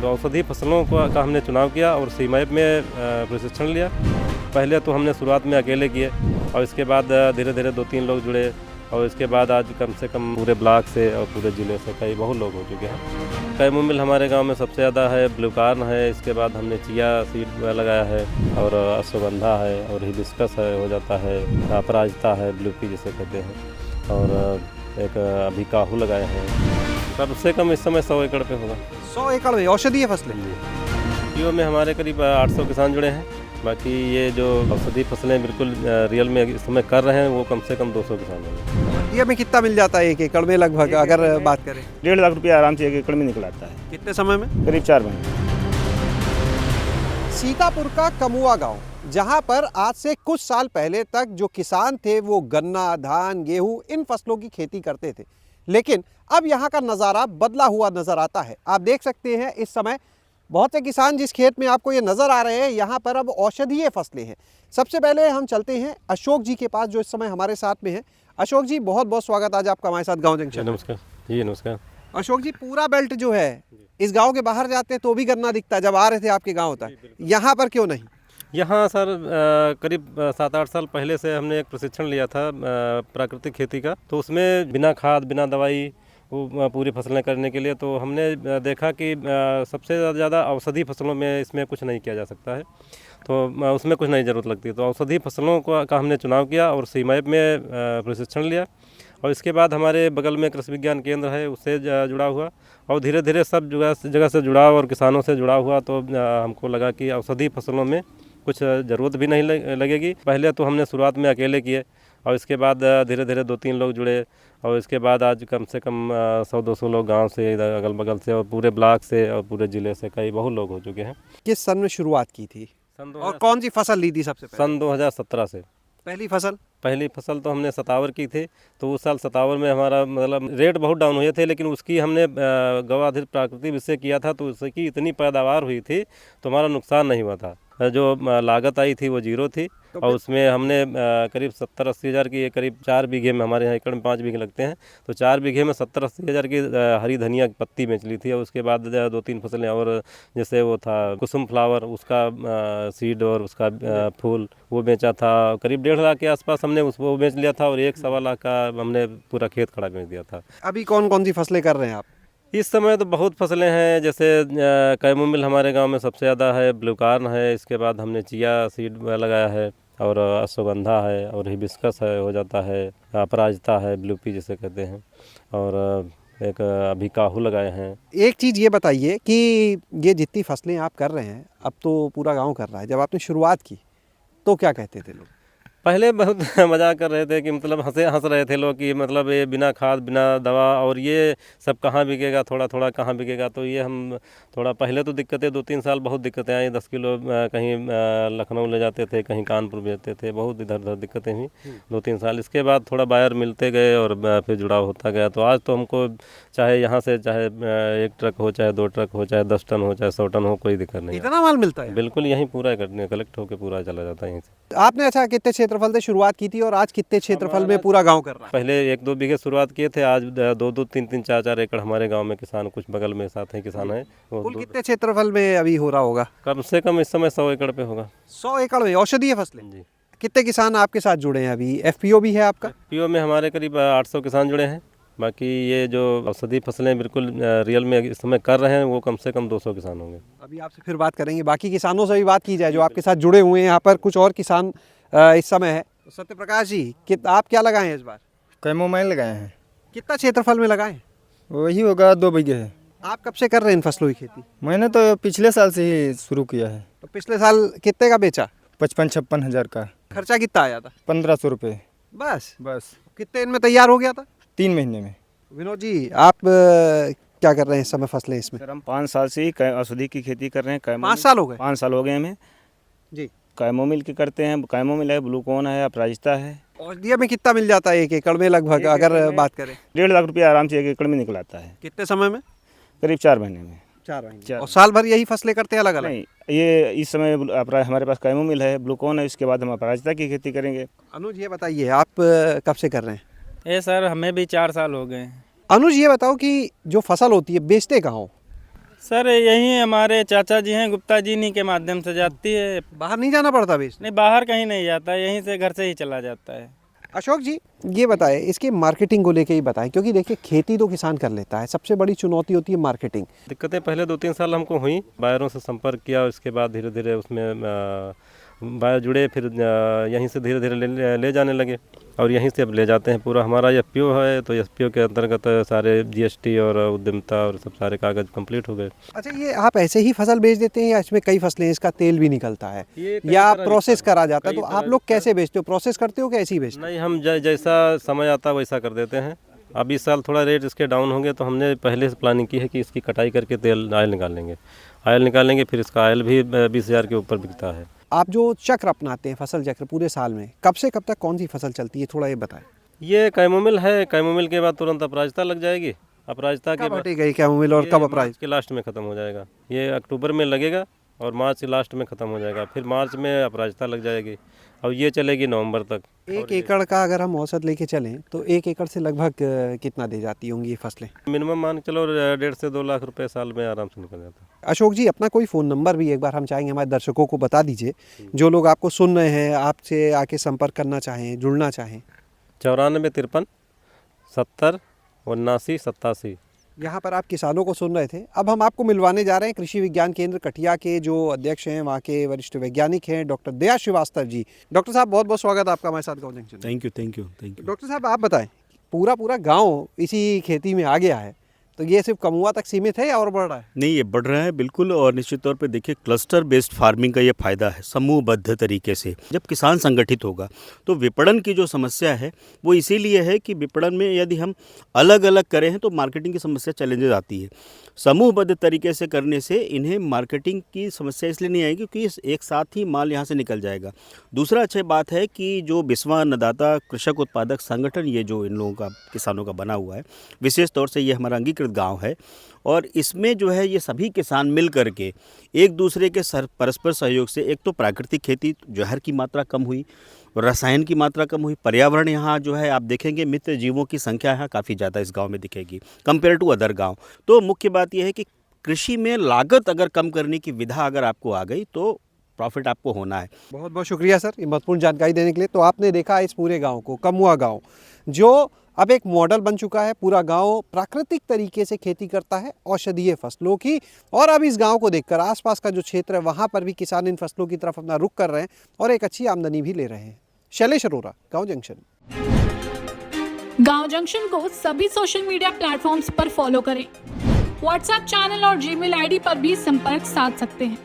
तो औषधि फसलों का हमने चुनाव किया और सीमैप में प्रशिक्षण लिया। पहले तो हमने शुरुआत में अकेले किए और इसके बाद धीरे धीरे 2-3 लोग जुड़े और इसके बाद आज कम से कम पूरे ब्लॉक से और पूरे ज़िले से कई बहुत लोग हो चुके हैं। कैमोमिल हमारे गांव में सबसे ज़्यादा है, ब्लूकार्न है, इसके बाद हमने चिया सीड लगाया है और अश्वगंधा है और हिबिस्कस है, हो जाता है, अपराजिता है, ब्लूपी जिसे कहते हैं, और एक अभी काहू लगाए हैं। कम से कम इस समय 100 एकड़ पे होगा। 100 एकड़ में औषधीय फसलें? पीओ में हमारे करीब 800 किसान जुड़े हैं। बाकी ये जो औषधि फसलें बिल्कुल रियल में इस समय कर रहे हैं वो कम से कम 200 किसान हैं। ये में कितना मिल जाता है 1 एकड़ में लगभग अगर बात करें? 1.5 लाख रुपया आराम से 1 एकड़ में निकल आता है। कितने समय में? करीब 4 महीने। सीतापुर का कमुआ गांव, जहां पर आज से कुछ साल पहले तक जो किसान थे वो गन्ना, धान, गेहूं इन फसलों की खेती करते थे, लेकिन अब यहाँ का नज़ारा बदला हुआ नज़र आता है। आप देख सकते हैं इस समय बहुत से किसान जिस खेत में आपको ये नज़र आ रहे हैं यहाँ पर अब औषधीय फसलें हैं। सबसे पहले हम चलते हैं अशोक जी के पास जो इस समय हमारे साथ में हैं। अशोक जी, बहुत बहुत स्वागत आज आपका हमारे साथ गाँव जंक्शन। नमस्कार जी। नमस्कार अशोक जी, पूरा बेल्ट जो है इस गांव के बाहर जाते तो भी गन्ना दिखता, जब आ रहे थे आपके गांव तक, यहाँ पर क्यों नहीं? यहाँ सर करीब 7-8 साल पहले से हमने एक प्रशिक्षण लिया था प्राकृतिक खेती का, तो उसमें बिना खाद बिना दवाई वो पूरी फसलें करने के लिए तो हमने देखा कि सबसे ज़्यादा औषधि फसलों में इसमें कुछ नहीं किया जा सकता है, तो उसमें कुछ नहीं ज़रूरत लगती। तो औषधि फसलों का हमने चुनाव किया और सीमैप में प्रशिक्षण लिया और इसके बाद हमारे बगल में कृषि विज्ञान केंद्र है, उससे जुड़ा हुआ और धीरे धीरे सब जगह से जुड़ा और किसानों से जुड़ा हुआ, तो हमको लगा कि औषधि फसलों में कुछ ज़रूरत भी नहीं लगेगी। पहले तो हमने शुरुआत में अकेले किए और इसके बाद धीरे धीरे 2-3 लोग जुड़े और इसके बाद आज कम से कम 100-200 लोग गांव से, इधर अगल बगल से और पूरे ब्लॉक से और पूरे ज़िले से कई बहुत लोग हो चुके हैं। किस सन में शुरुआत की थी और कौन सी फसल ली थी सबसे पहले? सन 2017 से। पहली फसल तो हमने सतावर की थी, तो उस साल सतावर में हमारा मतलब रेट बहुत डाउन हुए थे, लेकिन उसकी हमने गवाधित प्राकृतिक विषय किया था तो उसकी इतनी पैदावार हुई थी तो हमारा नुकसान नहीं हुआ था। जो लागत आई थी वो 0 थी और उसमें हमने करीब 70-80 हज़ार की, करीब 4 बीघे में, हमारे यहाँ एकड़ में 5 बीघे लगते हैं, तो 4 बीघे में 70-80 हज़ार की हरी धनिया की पत्ती बेच ली थी। और उसके बाद 2-3 फसलें और, जैसे वो था कुसुम फ्लावर, उसका सीड और उसका फूल वो बेचा था। करीब 1.5 लाख के आसपास हमने वो बेच लिया था और 1-1.25 लाख का हमने पूरा खेत खड़ा बेच दिया था। अभी कौन कौन सी फसलें कर रहे हैं आप? इस समय तो बहुत फसलें हैं, जैसे कैमोमिल हमारे गांव में सबसे ज़्यादा है, ब्लूकार्न है, इसके बाद हमने चिया सीड लगाया है और अश्वगंधा है और हिबिस्कस है, हो जाता है, अपराजिता है, ब्लूपी जिसे कहते हैं, और एक अभी काहू लगाए हैं। एक चीज़ ये बताइए कि ये जितनी फसलें आप कर रहे हैं, अब तो पूरा गाँव कर रहा है, जब आपने शुरुआत की तो क्या कहते थे लोग? पहले बहुत मजाक कर रहे थे कि मतलब हंस रहे थे लोग कि मतलब ये बिना खाद बिना दवा और ये सब कहाँ बिकेगा, थोड़ा थोड़ा कहाँ बिकेगा। तो ये हम थोड़ा पहले तो दिक्कतें 2-3 साल बहुत दिक्कतें आई, 10 किलो कहीं लखनऊ ले जाते थे, कहीं कानपुर बेचते थे, बहुत इधर उधर दिक्कतें हुई 2-3 साल। इसके बाद थोड़ा बायर मिलते गए और फिर जुड़ाव होता गया। तो आज तो हमको चाहे यहाँ से चाहे 1 ट्रक हो, चाहे 2 ट्रक हो, चाहे 10 टन हो, चाहे 100 टन हो, कोई दिक्कत नहीं। इतना माल मिलता है? बिल्कुल, यहीं पूरा कलेक्ट होकर पूरा चला जाता है यहीं से। आपने अच्छा कितने क्षेत्रफल से शुरुआत की थी और आज कितने क्षेत्रफल में पूरा गांव कर रहा है? पहले 1-2 बीघे शुरुआत किए थे, आज 2-2, 3-3, 4-4 एकड़ हमारे गांव में किसान, कुछ बगल में साथ हैं किसान हैं। कुल कितने क्षेत्रफल में अभी हो रहा होगा? कम से कम इस समय 100 एकड़ पे होगा। 100 एकड़ में औषधीय फसलें जी। कितने किसान आपके साथ जुड़े हैं अभी? एफपीओ भी है आपका? एफपीओ में हमारे करीब 800 किसान जुड़े हैं। बाकी ये जो औषधि फसलें बिल्कुल रियल में इस समय कर रहे हैं वो कम से कम 200 किसान होंगे। अभी आपसे फिर बात करेंगे, बाकी किसानों से भी बात की जाए जो आपके साथ जुड़े हुए हैं। यहाँ पर कुछ और किसान इस समय है। सत्य प्रकाश जी, आप क्या लगाए हैं इस बार? कैमोमाइल लगाए हैं। कितना क्षेत्रफल में लगाए? वही होगा 2 बीघे है। आप कब से कर रहे हैं इन फसलों की खेती? मैंने तो पिछले साल से ही शुरू किया है। तो पिछले साल कितने का बेचा? 55-56 हज़ार का। खर्चा कितना आया था? 1500 रुपये। बस? कितने दिन में तैयार हो गया था? 3 महीने में। विनोद जी, आप क्या कर रहे हैं इस समय फसलें इसमें? सर हम 5 साल से ही औषधि की खेती कर रहे हैं। 5 साल हो गए? 5 साल हो गए हमें जी। कैमोमिल की करते हैं, कैमोमिल है, ब्लूकॉन है, अपराजिता है। औषधि में कितना मिल जाता है 1 एकड़ में लगभग अगर बात करें? 1.5 लाख रुपया आराम से 1 एकड़ में निकल आता है। कितने समय में? करीब 4 महीने में। 4 महीने। और साल भर यही फसलें करते हैं अलग अलग? नहीं, ये इस समय हमारे पास कैमोमिल है, ब्लूकॉन है, इसके बाद हम अपराजिता की खेती करेंगे। अनुज, ये बताइए आप कब से कर रहे हैं? सर हमें भी 4 साल हो गए हैं। अनुज, ये बताओ कि जो फसल होती है बेचते कहाँ हो? सर यही हमारे चाचा जी हैं, गुप्ता जी, इन्हीं के माध्यम से जाती है। बाहर नहीं जाना पड़ता बेच? नहीं, बाहर कहीं नहीं जाता, यहीं से घर से ही चला जाता है। अशोक जी, ये बताएं, इसकी मार्केटिंग को लेके ही बताएं, क्योंकि देखिए खेती तो किसान कर लेता है, सबसे बड़ी चुनौती होती है मार्केटिंग। दिक्कतें पहले 2-3 साल हमको हुई, बायरों से संपर्क किया, उसके बाद धीरे धीरे उसमें बायर जुड़े, फिर यहीं से धीरे धीरे ले जाने लगे और यहीं से अब ले जाते हैं। पूरा हमारा एफपीओ है, तो एफपीओ के अंतर्गत सारे जीएसटी और उद्यमिता और सब सारे कागज कंप्लीट हो गए। अच्छा, ये आप ऐसे ही फसल बेच देते हैं या इसमें कई फसलें, इसका तेल भी निकलता है ये कई या तरह प्रोसेस निकलता है, करा जाता है? कई तो तरह आप लोग निकलता है। कैसे बेचते हो? प्रोसेस करते हो कि ऐसे ही बेचते नहीं, हम जैसा समय आता है वैसा कर देते हैं। अब इस साल थोड़ा रेट इसके डाउन होंगे, तो हमने पहले से प्लानिंग की है कि इसकी कटाई करके तेल ऑयल निकालेंगे, फिर इसका ऑयल भी 20,000 के ऊपर बिकता है। आप जो चक्र अपनाते हैं, फसल चक्र पूरे साल में, कब से कब तक कौन सी फसल चलती है, थोड़ा ये बताएं। ये कैमोमिल है, कैमोमिल के बाद तुरंत अपराजिता लग जाएगी। अपराजिता के कब बाद हटेगा ये कैमोमिल और ये कब अपराजिता? मार्च के लास्ट में ख़त्म हो जाएगा। ये अक्टूबर में लगेगा और मार्च के लास्ट में ख़त्म हो जाएगा, फिर मार्च में अपराजिता लग जाएगी और ये चलेगी नवंबर तक। एक एकड़ का अगर हम औसत लेके चलें तो 1 एकड़ से लगभग कितना दे जाती होंगी ये फसलें? मिनिमम मान के चलो 1.5 से 2 लाख रुपए साल में आराम से निकल जाता है। अशोक जी, अपना कोई फ़ोन नंबर भी एक बार हम चाहेंगे हमारे दर्शकों को बता दीजिए, जो लोग आपको सुन रहे हैं, आपसे आके संपर्क करना चाहें, जुड़ना चाहें। 94 53 70 79 87। यहाँ पर आप किसानों को सुन रहे थे। अब हम आपको मिलवाने जा रहे हैं कृषि विज्ञान केंद्र कटिया के जो अध्यक्ष हैं, वहाँ के वरिष्ठ वैज्ञानिक हैं, डॉक्टर दया श्रीवास्तव जी। डॉक्टर साहब, बहुत बहुत स्वागत है आपका हमारे साथ गाँव जंक्शन में। Thank you. डॉक्टर साहब, आप बताएं, पूरा गाँव इसी खेती में आ गया है, तो ये सिर्फ कमुआ तक सीमित है या और बढ़ रहा है? नहीं, ये बढ़ रहा है बिल्कुल। और निश्चित तौर पे देखिए, क्लस्टर बेस्ड फार्मिंग का ये फ़ायदा है समूहबद्ध तरीके से। जब किसान संगठित होगा तो विपणन की जो समस्या है वो इसीलिए है कि विपणन में यदि हम अलग अलग करें हैं तो मार्केटिंग की समस्या, चैलेंजेस आती है। समूहबद्ध तरीके से करने से इन्हें मार्केटिंग की समस्या इसलिए नहीं आएगी क्योंकि एक साथ ही माल यहाँ से निकल जाएगा। दूसरा अच्छी बात है कि जो बिस्वा अन्नदाता कृषक उत्पादक संगठन, ये जो इन लोगों का, किसानों का बना हुआ है, विशेष तौर से ये हमारा अंगीकृत गांव है और इसमें जो है ये सभी किसान मिल करके एक दूसरे के परस्पर सहयोग से, एक तो प्राकृतिक खेती, जहर की मात्रा कम हुई, रसायन की मात्रा कम हुई, पर्यावरण यहाँ जो है आप देखेंगे मित्र जीवों की संख्या यहाँ काफ़ी ज़्यादा इस गांव में दिखेगी कंपेयर टू अदर गांव। तो मुख्य बात यह है कि कृषि में लागत अगर कम करने की विधा अगर आपको आ गई तो प्रॉफिट आपको होना है। बहुत बहुत शुक्रिया सर, ये महत्वपूर्ण जानकारी देने के लिए। तो आपने देखा इस पूरे गांव को, कमुआ गांव, जो अब एक मॉडल बन चुका है। पूरा गांव प्राकृतिक तरीके से खेती करता है औषधीय फसलों की, और अब इस गांव को देखकर आसपास का जो क्षेत्र है वहां पर भी किसान इन फसलों की तरफ अपना रुख कर रहे हैं और एक अच्छी आमदनी भी ले रहे हैं। शैलेश अरोरा, गांव जंक्शन। गांव जंक्शन को सभी सोशल मीडिया प्लेटफॉर्म्स पर फॉलो करें। व्हाट्सएप चैनल और जीमेल आईडी पर भी संपर्क साध सकते हैं।